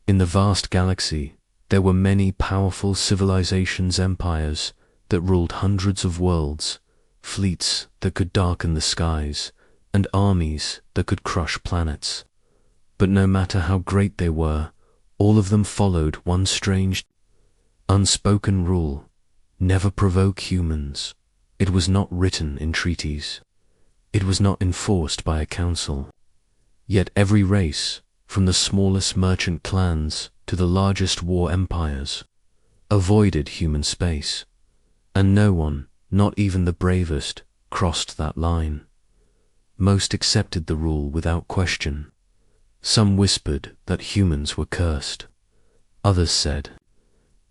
In the vast galaxy, there were many powerful civilizations, empires that ruled hundreds of worlds, fleets that could darken the skies, and armies that could crush planets. But no matter how great they were, all of them followed one strange, unspoken rule: never provoke humans. It was not written in treaties. It was not enforced by a council. Yet every race, from the smallest merchant clans to the largest war empires, avoided human space, and no one, not even the bravest, crossed that line. Most accepted the rule without question. Some whispered that humans were cursed. Others said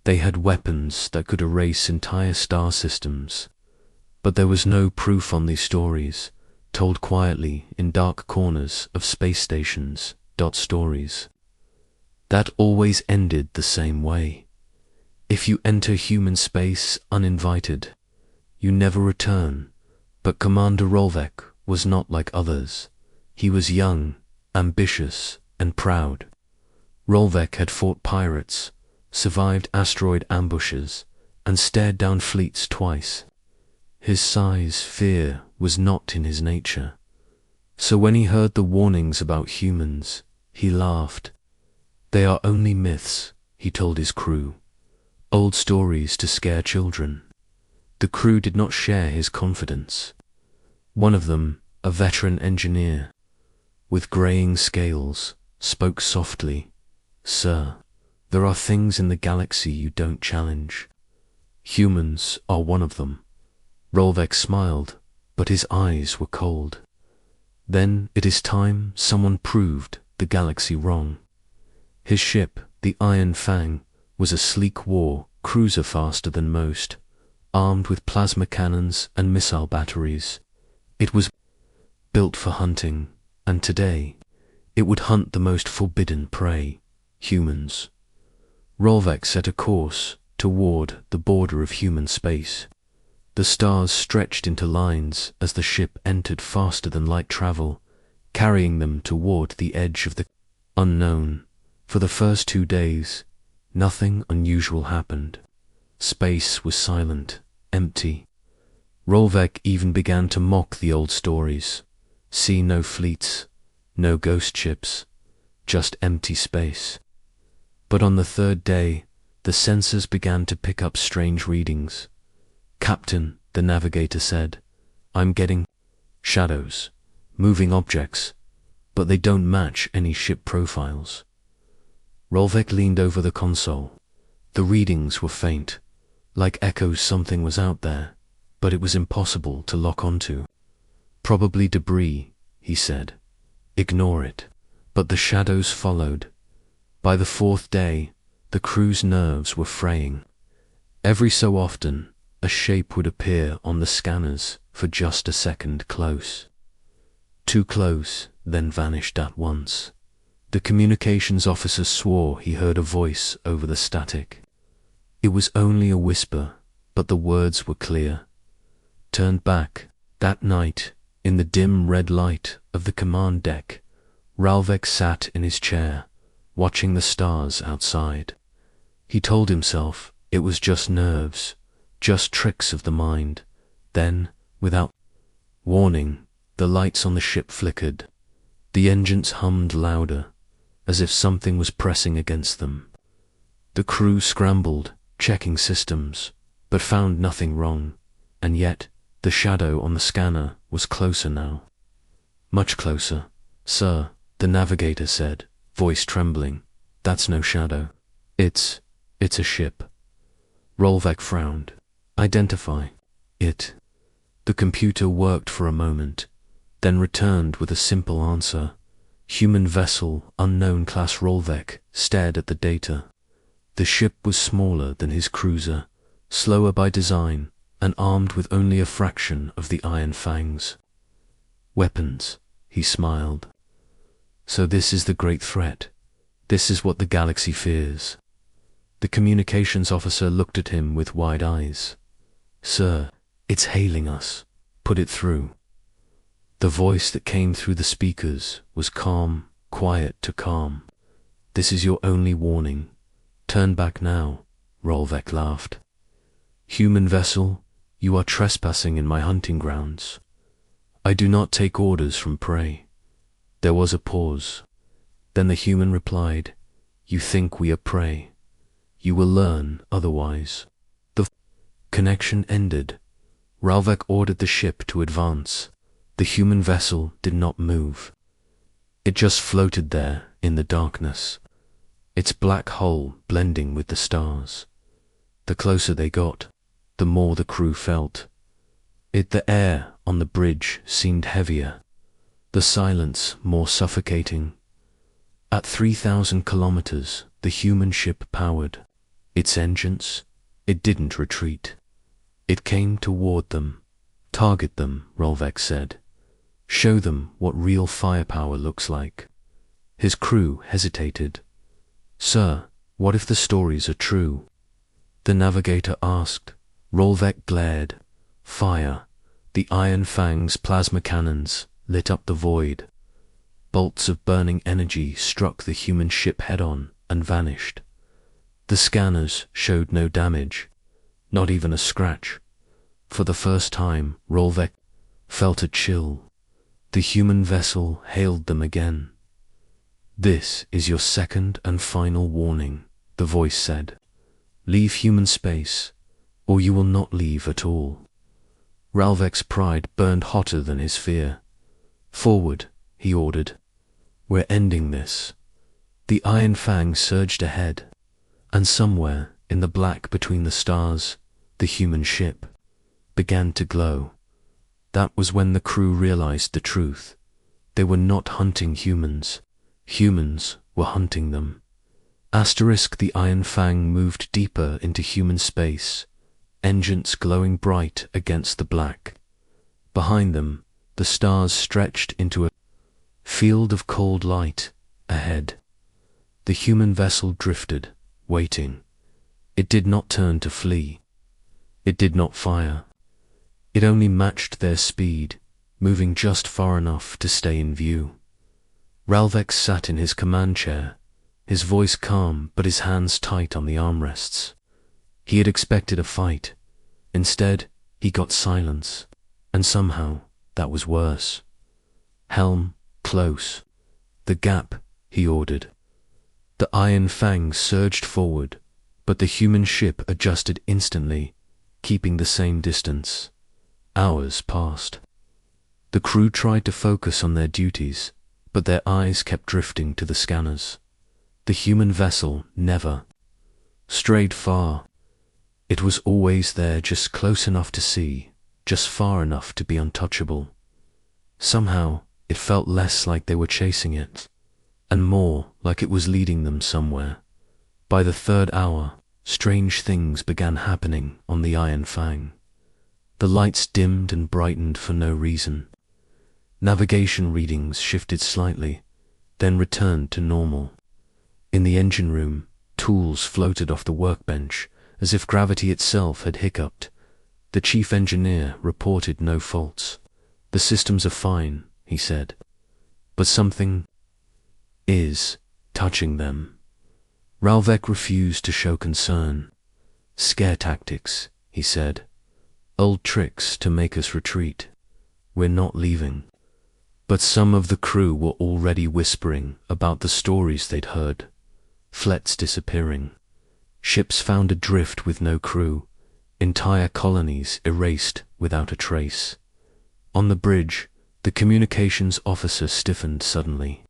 they had weapons that could erase entire star systems. But there was no proof on these stories, told quietly in dark corners of space stations. Stories that always ended the same way. If you enter human space uninvited, you never return. But Commander Rolvek was not like others. He was young, ambitious, and proud. Rolvek had fought pirates, survived asteroid ambushes, and stared down fleets twice. His size, fear, was not in his nature. So when he heard the warnings about humans, he laughed. They are only myths, he told his crew. Old stories to scare children. The crew did not share his confidence. One of them, a veteran engineer, with graying scales, spoke softly. "Sir, there are things in the galaxy you don't challenge. Humans are one of them." Rolvek smiled, but his eyes were cold. Then it is time someone proved the galaxy wrong. His ship, the Iron Fang, was a sleek war cruiser faster than most, armed with plasma cannons and missile batteries. It was built for hunting, and today it would hunt the most forbidden prey, humans. Rolvek set a course toward the border of human space. The stars stretched into lines as the ship entered faster than light travel, carrying them toward the edge of the unknown. For the first 2 days, nothing unusual happened. Space was silent, empty. Rolvek even began to mock the old stories. See no fleets, no ghost ships, just empty space. But on the 3rd day, the sensors began to pick up strange readings. "Captain," the navigator said, "I'm getting shadows, moving objects, but they don't match any ship profiles." Rolvek leaned over the console. The readings were faint, like echoes something was out there, but it was impossible to lock onto. "Probably debris," he said. "Ignore it." But the shadows followed. By the 4th day, the crew's nerves were fraying. Every so often, a shape would appear on the scanners for just a second close. Too close, then vanished at once. The communications officer swore he heard a voice over the static. It was only a whisper, but the words were clear. Turned back. That night, in the dim red light of the command deck, Rolvek sat in his chair, watching the stars outside. He told himself it was just nerves, just tricks of the mind. Then, without warning, the lights on the ship flickered. The engines hummed louder, as if something was pressing against them. The crew scrambled, checking systems, but found nothing wrong, and yet the shadow on the scanner was closer now. Much closer. "Sir," the navigator said, voice trembling, "that's no shadow. It's a ship." Rolvek frowned. "Identify it." The computer worked for a moment, then returned with a simple answer. Human vessel, unknown class. Rolvek stared at the data. The ship was smaller than his cruiser, slower by design, and armed with only a fraction of the Iron Fangs. "Weapons," he smiled. "So this is the great threat. This is what the galaxy fears." The communications officer looked at him with wide eyes. "Sir, it's hailing us. Put it through." The voice that came through the speakers was calm, quiet to calm. This is your only warning. Turn back now, Rolvek laughed. Human vessel, you are trespassing in my hunting grounds. I do not take orders from prey. There was a pause. Then the human replied, You think we are prey. You will learn otherwise. The connection ended. Rolvek ordered the ship to advance. The human vessel did not move. It just floated there in the darkness, its black hull blending with the stars. The closer they got, the more the crew felt. The air on the bridge seemed heavier, the silence more suffocating. At 3,000 kilometers, the human ship powered. Its engines, it didn't retreat. It came toward them. Target them, Rolvek said. Show them what real firepower looks like. His crew hesitated. Sir, what if the stories are true? The navigator asked. Rolvek glared. Fire. The Iron Fang's plasma cannons lit up the void. Bolts of burning energy struck the human ship head-on and vanished. The scanners showed no damage, not even a scratch. For the first time, Rolvek felt a chill. The human vessel hailed them again. This is your second and final warning, the voice said. Leave human space, or you will not leave at all. Rolvek's pride burned hotter than his fear. Forward, he ordered. We're ending this. The Iron Fang surged ahead, and somewhere in the black between the stars, the human ship began to glow. That was when the crew realized the truth. They were not hunting humans. Humans were hunting them. The Iron Fang moved deeper into human space, engines glowing bright against the black. Behind them, the stars stretched into a field of cold light ahead. The human vessel drifted, waiting. It did not turn to flee. It did not fire. It only matched their speed, moving just far enough to stay in view. Rolvek sat in his command chair, his voice calm but his hands tight on the armrests. He had expected a fight. Instead, he got silence, and somehow that was worse. Helm, close. The gap, he ordered. The Iron Fang surged forward, but the human ship adjusted instantly, keeping the same distance. Hours passed. The crew tried to focus on their duties, but their eyes kept drifting to the scanners. The human vessel never strayed far. It was always there, just close enough to see, just far enough to be untouchable. Somehow, it felt less like they were chasing it, and more like it was leading them somewhere. By the third hour, strange things began happening on the Iron Fang. The lights dimmed and brightened for no reason. Navigation readings shifted slightly, then returned to normal. In the engine room, tools floated off the workbench as if gravity itself had hiccuped. The chief engineer reported no faults. The systems are fine, he said, but something is touching them. Rolvek refused to show concern. Scare tactics, he said. Old tricks to make us retreat. We're not leaving. But some of the crew were already whispering about the stories they'd heard. Flets disappearing. Ships found adrift with no crew. Entire colonies erased without a trace. On the bridge, the communications officer stiffened suddenly.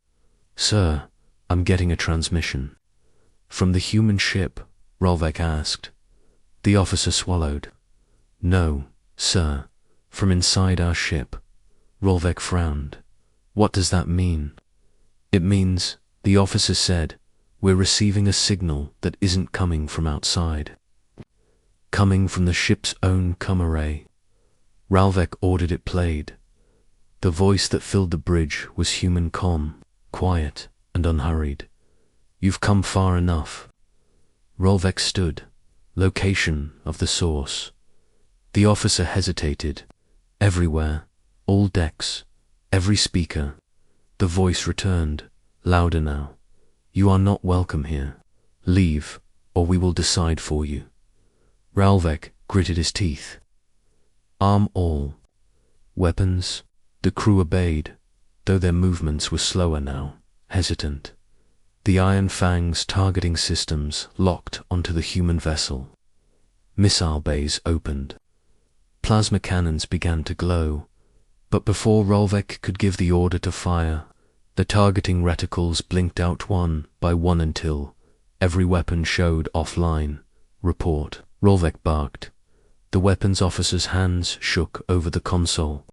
Sir, I'm getting a transmission. From the human ship, Rolvek asked. The officer swallowed. No, sir, from inside our ship. Rolvek frowned. What does that mean? It means, the officer said, we're receiving a signal that isn't coming from outside. Coming from the ship's own com array. Rolvek ordered it played. The voice that filled the bridge was human calm, quiet and unhurried. You've come far enough. Rolvek stood. Location of the source. The officer hesitated. Everywhere, all decks, every speaker. The voice returned, louder now. You are not welcome here. Leave, or we will decide for you. Ralvek gritted his teeth. Arm all. Weapons. The crew obeyed, though their movements were slower now, hesitant. The iron fangs targeting systems locked onto the human vessel. Missile bays opened. Plasma cannons began to glow, but before Ralvek could give the order to fire, the targeting reticles blinked out one by one until every weapon showed offline. Report. Ralvek barked. The weapons officer's hands shook over the console.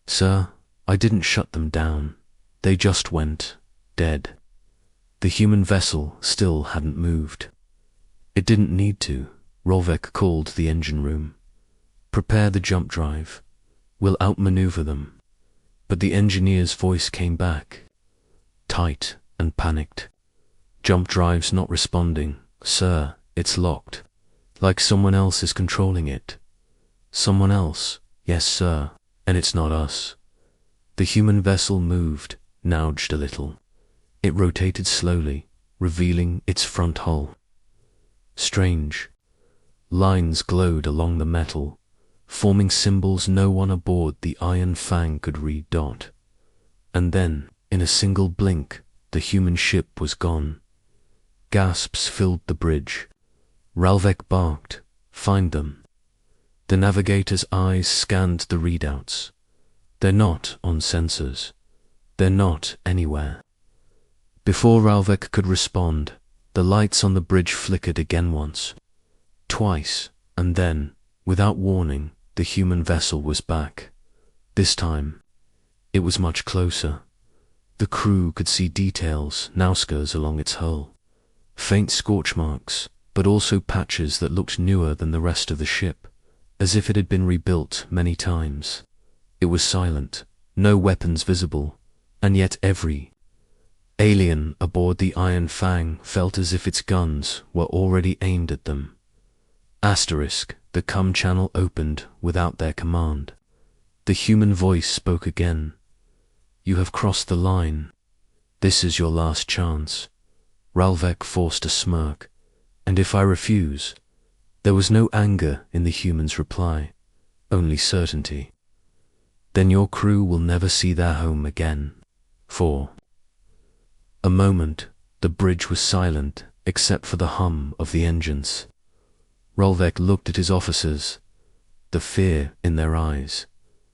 Sir, I didn't shut them down. They just went dead. The human vessel still hadn't moved. It didn't need to. Ralvek called the engine room. Prepare the jump drive. We'll outmaneuver them. But the engineer's voice came back, tight and panicked. Jump drive's not responding. Sir, it's locked. Like someone else is controlling it. Someone else? Yes, sir. And it's not us. The human vessel moved, nudged a little. It rotated slowly, revealing its front hull. Strange. Lines glowed along the metal, forming symbols no one aboard the Iron Fang could read. And then, in a single blink, the human ship was gone. Gasps filled the bridge. Ralvek barked, "Find them." The navigator's eyes scanned the readouts. They're not on sensors. They're not anywhere. Before Ralvek could respond, the lights on the bridge flickered again once, twice, and then, without warning, the human vessel was back. This time, it was much closer. The crew could see details, Nauskers along its hull. Faint scorch marks, but also patches that looked newer than the rest of the ship, as if it had been rebuilt many times. It was silent, no weapons visible, and yet every alien aboard the Iron Fang felt as if its guns were already aimed at them. Asterisk, the cum channel opened without their command. The human voice spoke again. You have crossed the line. This is your last chance. Ralvek forced a smirk. And if I refuse? There was no anger in the human's reply, only certainty. Then your crew will never see their home again. For a moment, the bridge was silent except for the hum of the engines. Ralvek looked at his officers, the fear in their eyes.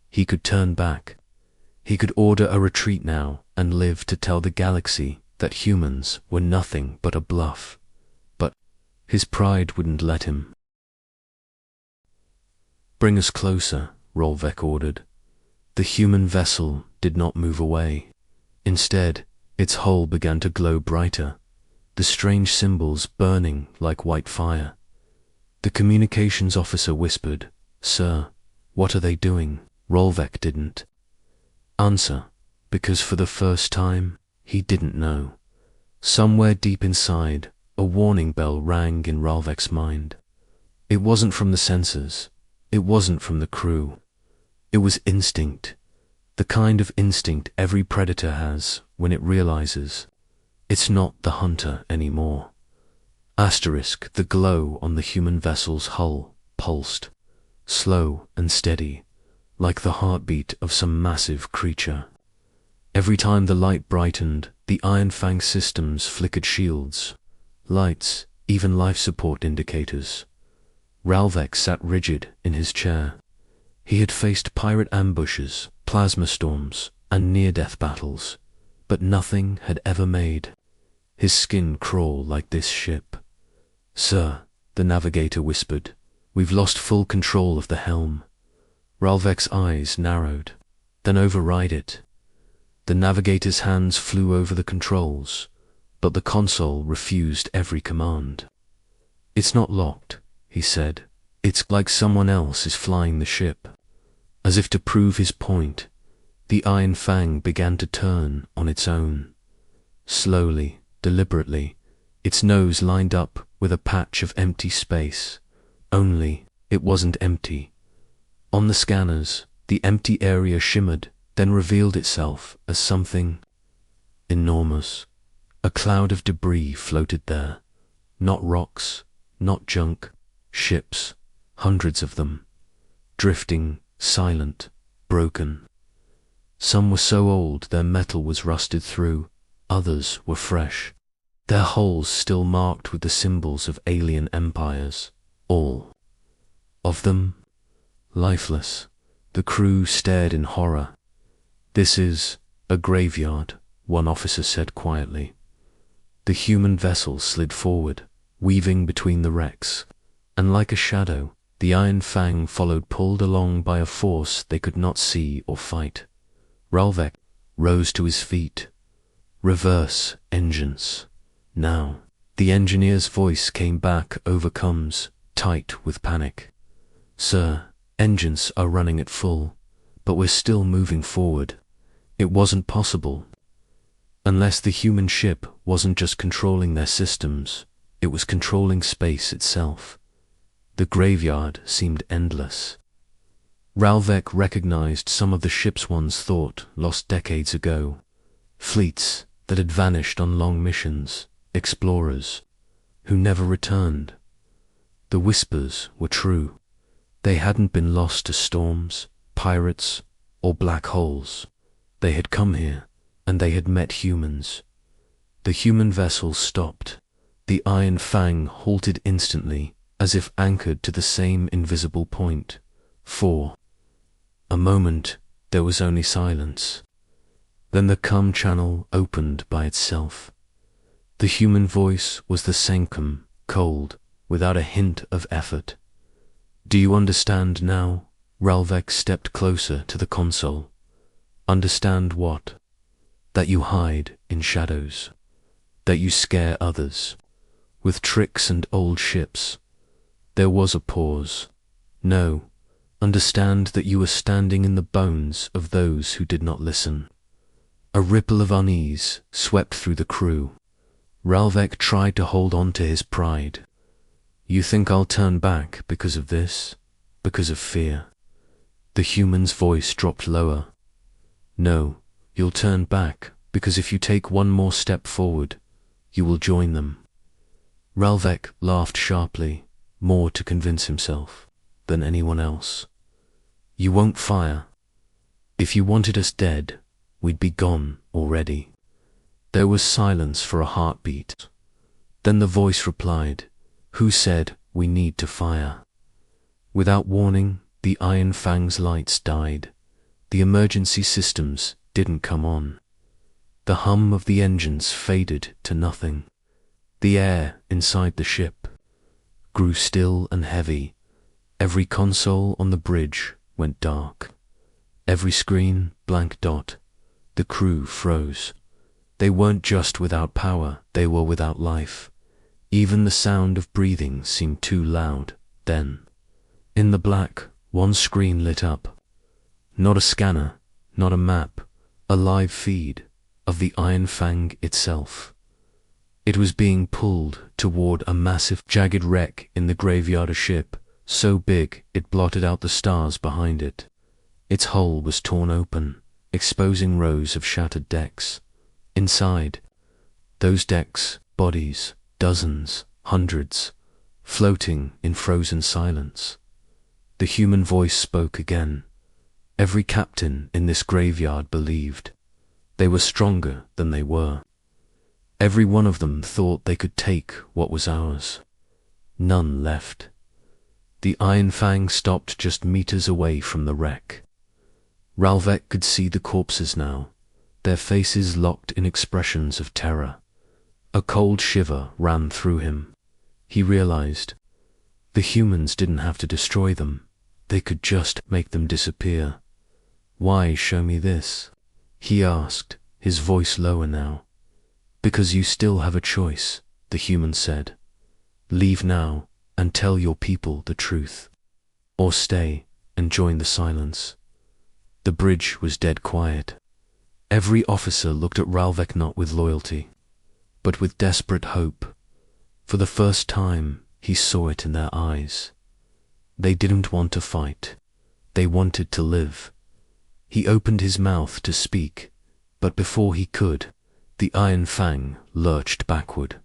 He could turn back. He could order a retreat now and live to tell the galaxy that humans were nothing but a bluff. But his pride wouldn't let him. Bring us closer, Ralvek ordered. The human vessel did not move away. Instead, its hull began to glow brighter, the strange symbols burning like white fire. The communications officer whispered, Sir, what are they doing? Ralvek didn't answer, because for the first time, he didn't know. Somewhere deep inside, a warning bell rang in Ralvek's mind. It wasn't from the sensors. It wasn't from the crew. It was instinct. The kind of instinct every predator has when it realizes it's not the hunter anymore. Asterisk, the glow on the human vessel's hull pulsed, slow and steady, like the heartbeat of some massive creature. Every time the light brightened, the Iron Fang systems flickered shields, lights, even life support indicators. Ralvek sat rigid in his chair. He had faced pirate ambushes, plasma storms, and near-death battles, but nothing had ever made his skin crawl like this ship. Sir, the navigator whispered, we've lost full control of the helm. Ralvek's eyes narrowed, then override it. The navigator's hands flew over the controls, but the console refused every command. It's not locked, he said. It's like someone else is flying the ship. As if to prove his point, the Iron Fang began to turn on its own. Slowly, deliberately, its nose lined up with a patch of empty space. Only, it wasn't empty. On the scanners, the empty area shimmered, then revealed itself as something enormous, A cloud of debris floated there. Not rocks, not junk, ships, hundreds of them, drifting, silent, broken. Some were so old their metal was rusted through, others were fresh, their hulls still marked with the symbols of alien empires, all of them lifeless. The crew stared in horror. "This is a graveyard," one officer said quietly. The human vessel slid forward, weaving between the wrecks, and like a shadow, the Iron Fang followed, pulled along by a force they could not see or fight. Ralvek rose to his feet. "Reverse engines. Now." The engineer's voice came back over comms, tight with panic. "Sir, engines are running at full, but we're still moving forward. It wasn't possible. Unless the human ship wasn't just controlling their systems, it was controlling space itself." The graveyard seemed endless. Ralvek recognized some of the ships one's thought lost decades ago. Fleets that had vanished on long missions, explorers who never returned. The whispers were true. They hadn't been lost to storms, pirates, or black holes. They had come here, and they had met humans. The human vessel stopped. The Iron Fang halted instantly, as if anchored to the same invisible point. For a moment, there was only silence. Then the comm channel opened by itself. The human voice was the same, cold, without a hint of effort. "Do you understand now?" Ralvek stepped closer to the console. "Understand what? That you hide in shadows. That you scare others. With tricks and old ships." There was a pause. "No. Understand that you are standing in the bones of those who did not listen." A ripple of unease swept through the crew. Ralvek tried to hold on to his pride. "You think I'll turn back because of this? Because of fear?" The human's voice dropped lower. "No, you'll turn back because if you take one more step forward, you will join them." Ralvek laughed sharply, more to convince himself than anyone else. "You won't fire. If you wanted us dead, we'd be gone already." There was silence for a heartbeat. Then the voice replied, "Who said we need to fire?" Without warning, the Iron Fang's lights died. The emergency systems didn't come on. The hum of the engines faded to nothing. The air inside the ship grew still and heavy. Every console on the bridge went dark. Every screen blank dot. The crew froze. They weren't just without power, they were without life. Even the sound of breathing seemed too loud. Then, in the black, one screen lit up. Not a scanner, not a map, a live feed of the Iron Fang itself. It was being pulled toward a massive, jagged wreck in the graveyard, a ship so big it blotted out the stars behind it. Its hull was torn open, exposing rows of shattered decks. Inside those decks, bodies, dozens, hundreds, floating in frozen silence. The human voice spoke again. Every captain in this graveyard believed they were stronger than they were. Every one of them thought they could take what was ours. None left. The Iron Fang stopped just meters away from the wreck. Ralvek could see the corpses now, their faces locked in expressions of terror. A cold shiver ran through him. He realized the humans didn't have to destroy them. They could just make them disappear. "Why show me this?" he asked, his voice lower now. "Because you still have a choice," the human said. "Leave now and tell your people the truth. Or stay and join the silence." The bridge was dead quiet. Every officer looked at Ralvek not with loyalty, but with desperate hope. For the first time, he saw it in their eyes. They didn't want to fight. They wanted to live. He opened his mouth to speak, but before he could, The Iron Fang lurched backward.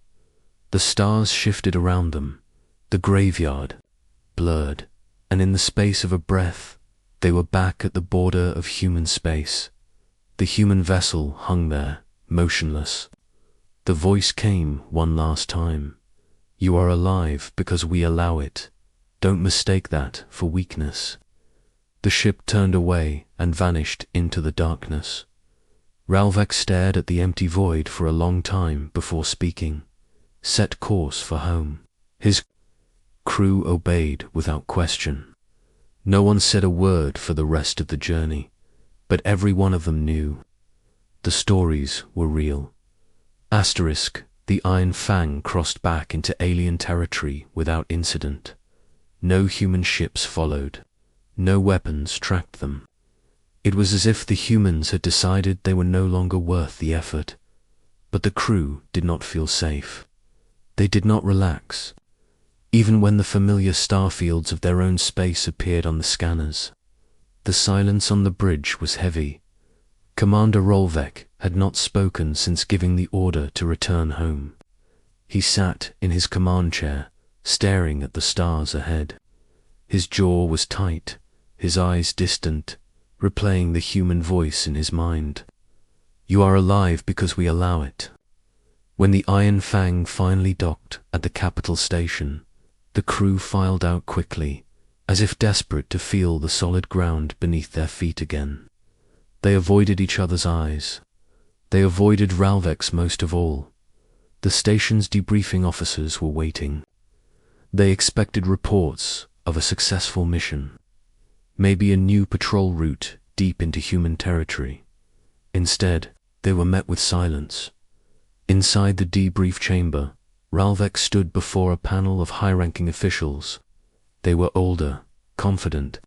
The stars shifted around them, the graveyard blurred, and in the space of a breath, they were back at the border of human space. The human vessel hung there, motionless. The voice came one last time. You are alive because we allow it. Don't mistake that for weakness. The ship turned away and vanished into the darkness. Ralvek stared at the empty void for a long time before speaking. Set course for home. His crew obeyed without question. No one said a word for the rest of the journey, but every one of them knew. The stories were real. Asterisk, the Iron Fang crossed back into alien territory without incident. No human ships followed. No weapons tracked them. It was as if the humans had decided they were no longer worth the effort. But the crew did not feel safe. They did not relax, even when the familiar starfields of their own space appeared on the scanners. The silence on the bridge was heavy. Commander Rolvek had not spoken since giving the order to return home. He sat in his command chair, staring at the stars ahead. His jaw was tight, his eyes distant, replaying the human voice in his mind. You are alive because we allow it. When the Iron Fang finally docked at the capital station, the crew filed out quickly, as if desperate to feel the solid ground beneath their feet again. They avoided each other's eyes. They avoided Ralvek's most of all. The station's debriefing officers were waiting. They expected reports of a successful mission, maybe a new patrol route deep into human territory. Instead, they were met with silence. Inside the debrief chamber, Ralvek stood before a panel of high-ranking officials. They were older, confident,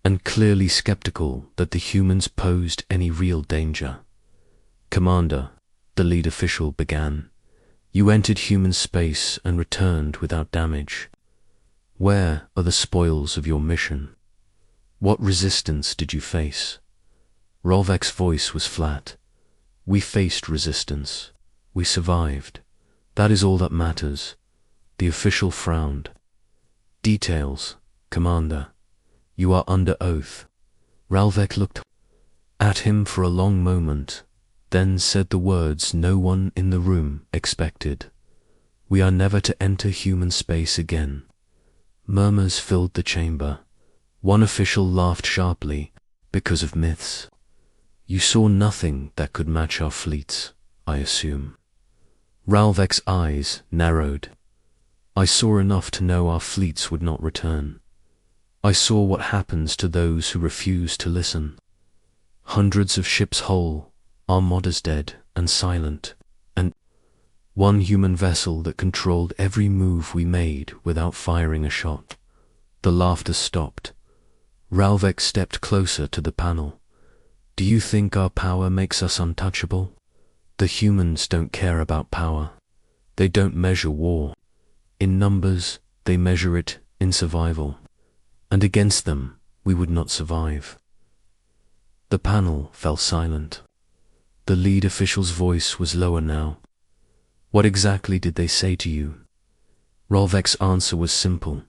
and clearly skeptical that the humans posed any real danger. Commander, the lead official began, you entered human space and returned without damage. Where are the spoils of your mission? What resistance did you face? Rolvek's voice was flat. We faced resistance. We survived. That is all that matters. The official frowned. Details, Commander. You are under oath. Ralvek looked at him for a long moment, then said the words no one in the room expected. We are never to enter human space again. Murmurs filled the chamber. One official laughed sharply because of myths. You saw nothing that could match our fleets, I assume. Ralvek's eyes narrowed. I saw enough to know our fleets would not return. I saw what happens to those who refuse to listen. Hundreds of ships whole, armadas dead and silent, and one human vessel that controlled every move we made without firing a shot. The laughter stopped. Ralvek stepped closer to the panel. Do you think our power makes us untouchable? The humans don't care about power. They don't measure war in numbers, they measure it in survival. And against them, we would not survive. The panel fell silent. The lead official's voice was lower now. What exactly did they say to you? Rolvek's answer was simple.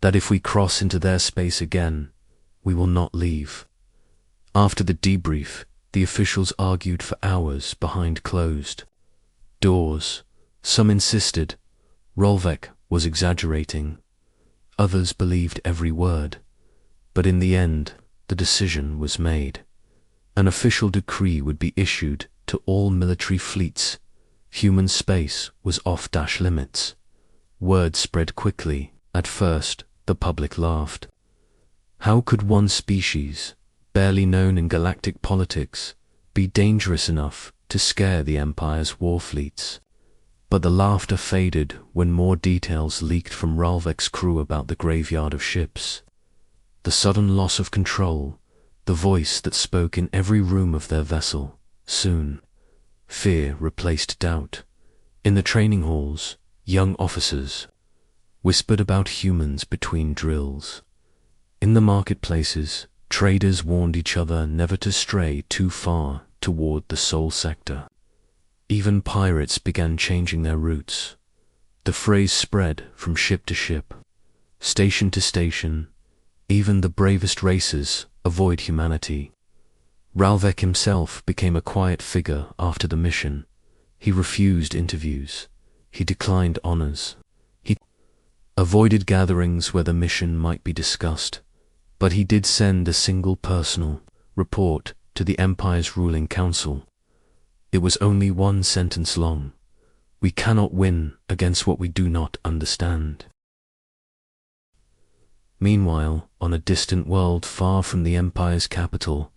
That if we cross into their space again, we will not leave. After the debrief, the officials argued for hours behind closed doors. Some insisted Rolvek was exaggerating. Others believed every word. But in the end, the decision was made. An official decree would be issued to all military fleets. Human space was off-limits. Word spread quickly. At first, the public laughed. How could one species, barely known in galactic politics, be dangerous enough to scare the Empire's war fleets? But the laughter faded when more details leaked from Ralvek's crew about the graveyard of ships. The sudden loss of control, the voice that spoke in every room of their vessel. Soon, fear replaced doubt. In the training halls, young officers whispered about humans between drills. In the marketplaces, traders warned each other never to stray too far toward the Soul Sector. Even pirates began changing their routes. The phrase spread from ship to ship, station to station. Even the bravest racers avoid humanity. Ralvek himself became a quiet figure after the mission. He refused interviews. He declined honors. He avoided gatherings where the mission might be discussed. But he did send a single personal report to the Empire's ruling council. It was only one sentence long. We cannot win against what we do not understand. Meanwhile, on a distant world far from the Empire's capital,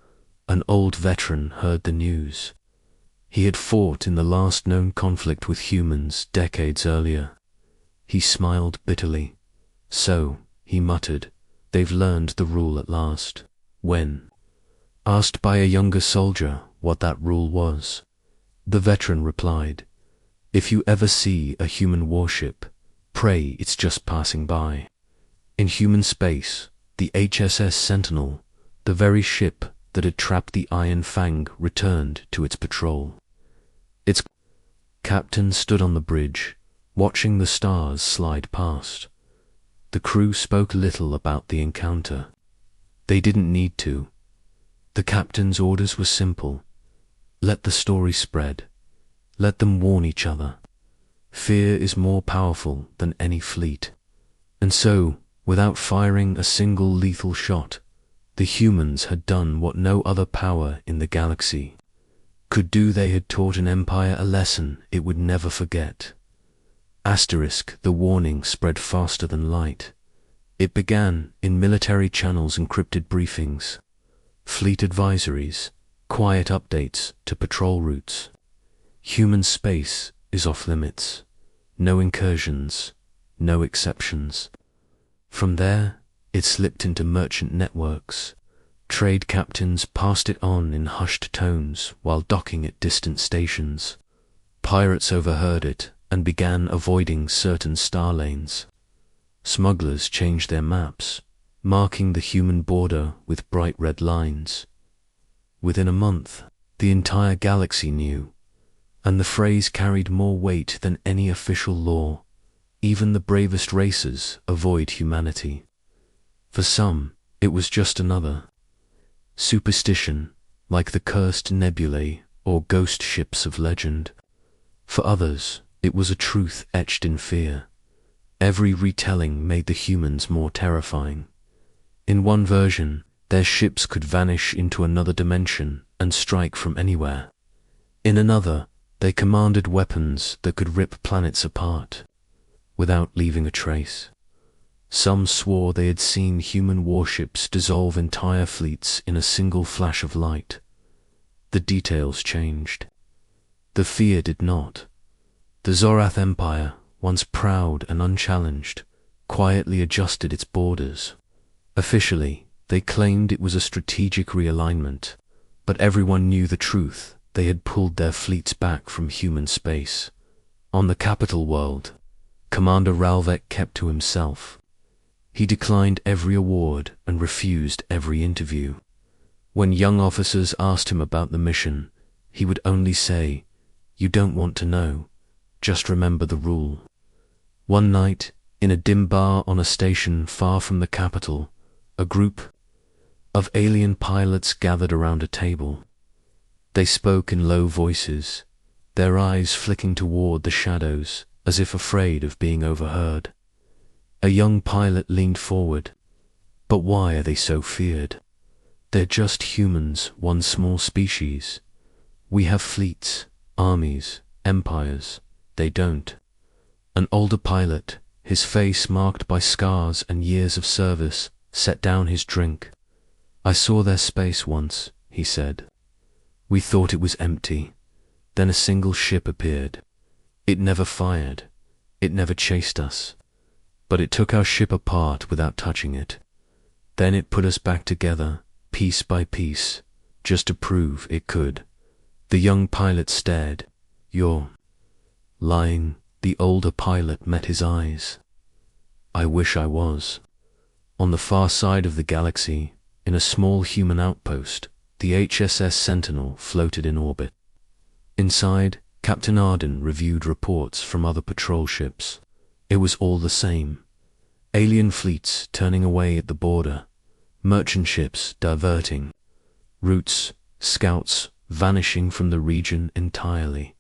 an old veteran heard the news. He had fought in the last known conflict with humans decades earlier. He smiled bitterly. So, he muttered, they've learned the rule at last. When asked by a younger soldier what that rule was, the veteran replied, if you ever see a human warship, pray it's just passing by. In human space, the HSS Sentinel, the very ship that had trapped the Iron Fang, returned to its patrol. Its captain stood on the bridge, watching the stars slide past. The crew spoke little about the encounter. They didn't need to. The captain's orders were simple. Let the story spread. Let them warn each other. Fear is more powerful than any fleet. And so, without firing a single lethal shot, the humans had done what no other power in the galaxy could do. They had taught an empire a lesson it would never forget. The warning spread faster than light. It began in military channels, encrypted briefings, fleet advisories, quiet updates to patrol routes. Human space is off limits. No incursions, no exceptions. From there, it slipped into merchant networks. Trade captains passed it on in hushed tones while docking at distant stations. Pirates overheard it and began avoiding certain star lanes. Smugglers changed their maps, marking the human border with bright red lines. Within a month, the entire galaxy knew, and the phrase carried more weight than any official law. Even the bravest racers avoid humanity. For some, it was just another superstition, like the cursed nebulae or ghost ships of legend. For others, it was a truth etched in fear. Every retelling made the humans more terrifying. In one version, their ships could vanish into another dimension and strike from anywhere. In another, they commanded weapons that could rip planets apart without leaving a trace. Some swore they had seen human warships dissolve entire fleets in a single flash of light. The details changed. The fear did not. The Zorath Empire, once proud and unchallenged, quietly adjusted its borders. Officially, they claimed it was a strategic realignment, but everyone knew the truth. They had pulled their fleets back from human space. On the capital world, Commander Ralvek kept to himself. He declined every award and refused every interview. When young officers asked him about the mission, he would only say, "You don't want to know. Just remember the rule." One night, in a dim bar on a station far from the capital, a group of alien pilots gathered around a table. They spoke in low voices, their eyes flicking toward the shadows, as if afraid of being overheard. A young pilot leaned forward. "But why are they so feared? They're just humans, one small species. We have fleets, armies, empires. They don't." An older pilot, his face marked by scars and years of service, set down his drink. "I saw their space once," he said. "We thought it was empty. Then a single ship appeared. It never fired. It never chased us. But it took our ship apart without touching it. Then it put us back together, piece by piece, just to prove it could." The young pilot stared. "You're lying." The older pilot met his eyes. "I wish I was." On the far side of the galaxy, in a small human outpost, the HSS Sentinel floated in orbit. Inside, Captain Arden reviewed reports from other patrol ships. It was all the same. Alien fleets turning away at the border, merchant ships diverting, routes, scouts vanishing from the region entirely.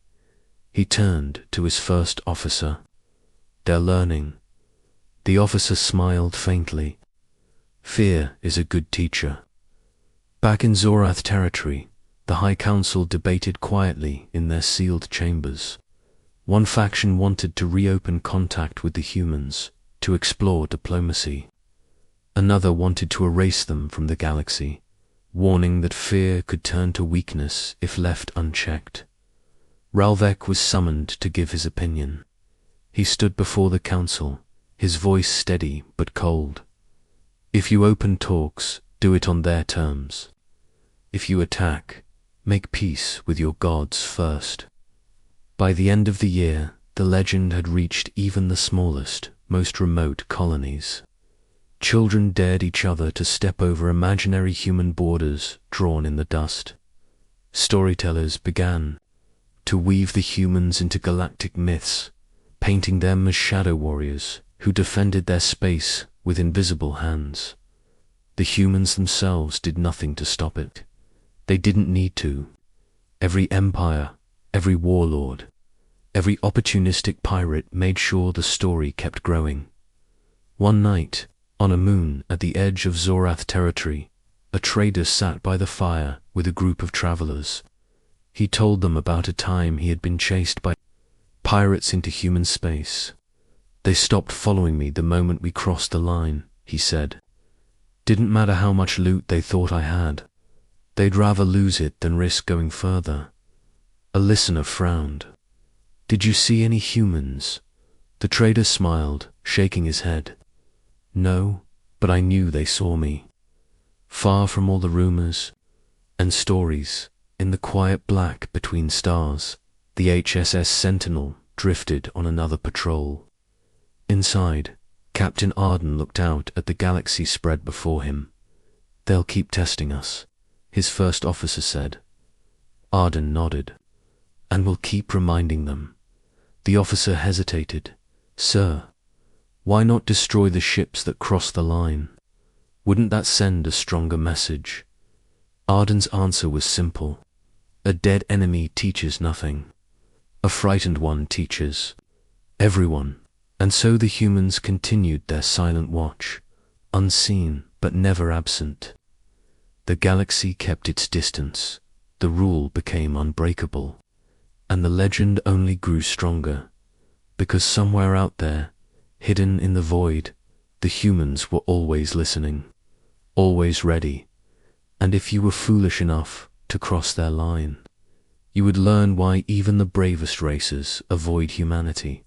He turned to his first officer. "They're learning." The officer smiled faintly. "Fear is a good teacher." Back in Zorath territory, the High Council debated quietly in their sealed chambers. One faction wanted to reopen contact with the humans, to explore diplomacy. Another wanted to erase them from the galaxy, warning that fear could turn to weakness if left unchecked. Ralvek was summoned to give his opinion. He stood before the council, his voice steady but cold. "If you open talks, do it on their terms. If you attack, make peace with your gods first." By the end of the year, the legend had reached even the smallest, most remote colonies. Children dared each other to step over imaginary human borders drawn in the dust. Storytellers began to weave the humans into galactic myths, painting them as shadow warriors who defended their space with invisible hands. The humans themselves did nothing to stop it. They didn't need to. Every empire, every warlord, every opportunistic pirate made sure the story kept growing. One night, on a moon at the edge of Zorath territory, a trader sat by the fire with a group of travelers. He told them about a time he had been chased by pirates into human space. "They stopped following me the moment we crossed the line," he said. "Didn't matter how much loot they thought I had. They'd rather lose it than risk going further." A listener frowned. "Did you see any humans?" The trader smiled, shaking his head. "No, but I knew they saw me. Far from all the rumors and stories, in the quiet black between stars, the HSS Sentinel drifted on another patrol. Inside, Captain Arden looked out at the galaxy spread before him. "They'll keep testing us," his first officer said. Arden nodded. "And we'll keep reminding them." The officer hesitated. "Sir, why not destroy the ships that cross the line? Wouldn't that send a stronger message?" Arden's answer was simple. "A dead enemy teaches nothing. A frightened one teaches everyone." And so the humans continued their silent watch, unseen but never absent. The galaxy kept its distance, the rule became unbreakable, and the legend only grew stronger, because somewhere out there, hidden in the void, the humans were always listening, always ready, and if you were foolish enough to cross their line, you would learn why even the bravest races avoid humanity.